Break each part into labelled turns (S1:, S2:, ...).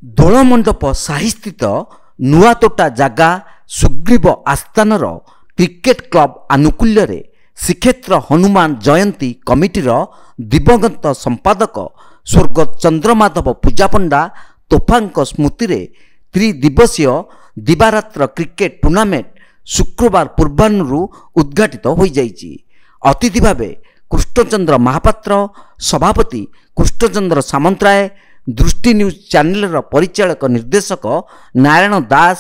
S1: ଦୋଳମଣ୍ଡପ ସାହିସ୍ଥିତ ନୂଆତୋଟା ଜାଗା Sugriva ଆସ୍ଥାନର cricket club ଆନୁକୂଲ୍ୟରେ ଶ୍ରୀକ୍ଷେତ୍ର ହନୁମାନ ଜୟନ୍ତୀ କମିଟିର ଦିବଂଗତ ସମ୍ପାଦକ ସ୍ୱର୍ଗତ ଚନ୍ଦ୍ରମାଧବ ପୂଜାପଣ୍ଡା ତୋଫାଙ୍କ ସ୍ମୃତିରେ ତ୍ରିଦିବସୀୟ ଦିବାରାତ୍ର କ୍ରିକେଟ ଟୁର୍ଣ୍ଣାମେଣ୍ଟ ଶୁକ୍ରବାର ପୂର୍ବାହ୍ନରୁ ଉଦ୍ଘାଟିତ ହୋଇଯାଇଛି। ଅତିଥି ଭାବେ କୃଷ୍ଣଚନ୍ଦ୍ର ମହାପାତ୍ର, ସଭାପତି କୃଷ୍ଣଚନ୍ଦ୍ର ସାମନ୍ତରାୟ, ଦୃଷ୍ଟି ନ୍ୟୁଜ୍ ଚ୍ୟାନେଲର ପରିଚାଳକ ନିର୍ଦ୍ଦେଶକ ନାରାୟଣ ଦାସ,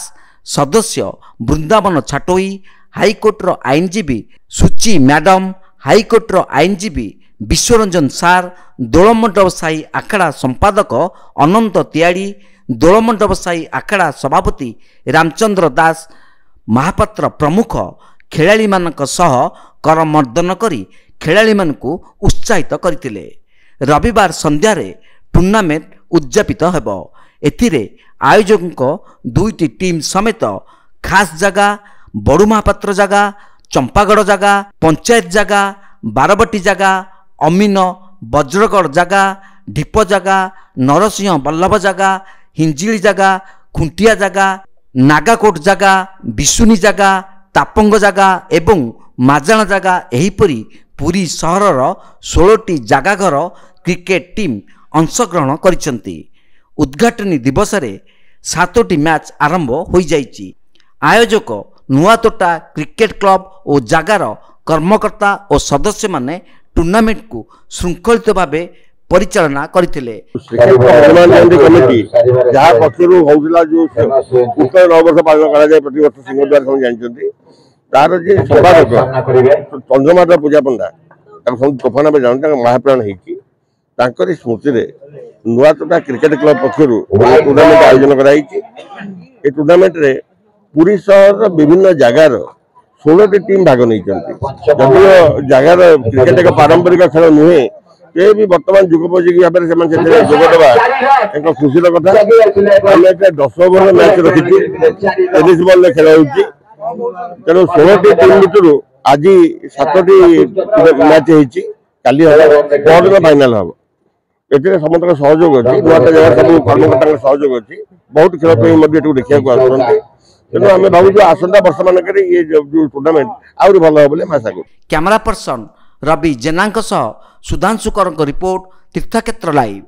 S1: ସଦସ୍ୟ ବୃନ୍ଦାବନ ଛାଟୋଇ, ହାଇକୋର୍ଟର ଆଇନଜୀବୀ ସୁଚି ମ୍ୟାଡାମ, ହାଇକୋର୍ଟର ଆଇନଜୀବୀ ବିଶ୍ୱରଞ୍ଜନ ସାର୍, ଦୋଳମଣ୍ଡପ ସାହି ଆଖଡ଼ା ସମ୍ପାଦକ ଅନନ୍ତ ତିଆଡ଼ି, ଦୋଳମଣ୍ଡପ ସାହି ଆଖଡ଼ା ସଭାପତି ରାମଚନ୍ଦ୍ର ଦାସ ମହାପାତ୍ର ପ୍ରମୁଖ ଖେଳାଳିମାନଙ୍କ ସହ କରମର୍ଦ୍ଦନ କରି ଖେଳାଳିମାନଙ୍କୁ ଉତ୍ସାହିତ କରିଥିଲେ। ରବିବାର ସନ୍ଧ୍ୟାରେ ଟୁର୍ଣ୍ଣାମେଣ୍ଟ ଉଦ୍ଯାପିତ ହେବ। ଏଥିରେ ଆୟୋଜକଙ୍କ ଦୁଇଟି ଟିମ୍ ସମେତ ଖାସ୍ ଜାଗା, ବଡ଼ୁ ମହାପାତ୍ର ଜାଗା, ଚମ୍ପାଗଡ଼ ଜାଗା, ପଞ୍ଚାୟତ ଜାଗା, ବାରବାଟୀ ଜାଗା, ଅମିନ ବଜ୍ରଗଡ଼ ଜାଗା, ଢିପ ଜାଗା, ନରସିଂହ ବଲ୍ଲଭ ଜାଗା, ହିଞ୍ଜିଳି ଜାଗା, ଖୁଣ୍ଟିଆ ଜାଗା, ନାଗାକୋଟ ଜାଗା, ବିଶୁନି ଜାଗା, ତାପଙ୍ଗ ଜାଗା ଏବଂ ମାଜାଣା ଜାଗା ଏହିପରି ପୁରୀ ସହରର 16ଟି ଜାଗାଘର କ୍ରିକେଟ ଟିମ୍ ଅଂଶଗ୍ରହଣ କରିଛନ୍ତି। ଉଦ୍ଘାଟନୀ ଦିବସରେ 7ଟି ମ୍ୟାଚ୍ ଆରମ୍ଭ ହୋଇଯାଇଛି। ଆୟୋଜକ ନୂଆତୋଟା କ୍ରିକେଟ କ୍ଲବ ଓ ଜାଗାର କର୍ମକର୍ତ୍ତା ଓ ସଦସ୍ୟମାନେ ଟୁର୍ଣ୍ଣାମେଣ୍ଟକୁ ଶୃଙ୍ଖଳିତ ଭାବେ ପରିଚାଳନା କରିଥିଲେ।
S2: ଯାହା ପକ୍ଷରୁ ହେଉଥିଲା ଯେଉଁ ଉତ୍ତର 9 ବର୍ଷ ପାଳନ କରାଯାଏ ପ୍ରତିବର୍ଷ ସିଂହଦ୍ୱାର ସବୁ ଜାଣିଛନ୍ତି, ତାର ଯେ ସମ୍ପାଦକ ଚନ୍ଦ୍ରମାଧବ ପୂଜାପଣ୍ଡା ତାଙ୍କ ସବୁ ତୋଫାନ ଭାବେ ଜାଣନ୍ତି, ତାଙ୍କ ମହାପ୍ରାଣ ହେଇଛି। ତାଙ୍କରି ସ୍ମୃତିରେ ନୂଆତୋଟା କ୍ରିକେଟ କ୍ଲବ ପକ୍ଷରୁ ଟୁର୍ଣ୍ଣାମେଣ୍ଟ ଆୟୋଜନ କରାଯାଇଛି। ଏ ଟୁର୍ଣ୍ଣାମେଣ୍ଟରେ ପୁରୀ ସହରର ବିଭିନ୍ନ ଜାଗାର 16ଟି ଟିମ୍ ଭାଗ ନେଇଛନ୍ତି। ଯଦିଓ ଜାଗାର କ୍ରିକେଟ ଏକ ପାରମ୍ପରିକ ଖେଳ ନୁହେଁ, ସେ ବି ବର୍ତ୍ତମାନ ଯୁଗୋପଯୋଗୀ ଭାବରେ ସେମାନେ ସେଥିରେ ଯୋଗ ଦେବା ଏକ ଖୁସିର କଥା। ଆମେ 10 ଓଭର ମ୍ୟାଚ୍ ରଖିଛୁ, 30 ବଲରେ ଖେଳ ହେଉଛି। ତେଣୁ 16ଟି ଟିମ୍ ଭିତରୁ ଆଜି 7ଟି ମ୍ୟାଚ୍ ହେଇଛି, କାଲି ହବ, ପରଦିନ ଫାଇନାଲ ହବ। ଏଥିରେ ସମସ୍ତଙ୍କ ସହଯୋଗ ଅଛି, ନୂଆଟା ଜାଗାର ସବୁ କର୍ମକର୍ତ୍ତାଙ୍କ ସହଯୋଗ ଅଛି। ବହୁତ ଖେଳ ପ୍ରେମୀ ମଧ୍ୟ ଏଠିକୁ ଦେଖିବାକୁ ଆସୁଛନ୍ତି। ତେଣୁ ଆମେ ଭାବୁଛୁ ଆସନ୍ତା ବର୍ଷ ମାନଙ୍କରେ ଏ ଯେଉଁ ଟୁର୍ଣ୍ଣାମେଣ୍ଟ ଆହୁରି ଭଲ ହେବ ବୋଲି ଆମେ ଆଶା କରୁଛୁ।
S1: କ୍ୟାମେରା ପର୍ସନ ରବି ଜେନାଙ୍କ ସହ ସୁଧାଂଶୁ କରଙ୍କ ରିପୋର୍ଟ, ତୀର୍ଥକ୍ଷେତ୍ର ଲାଇଭ୍।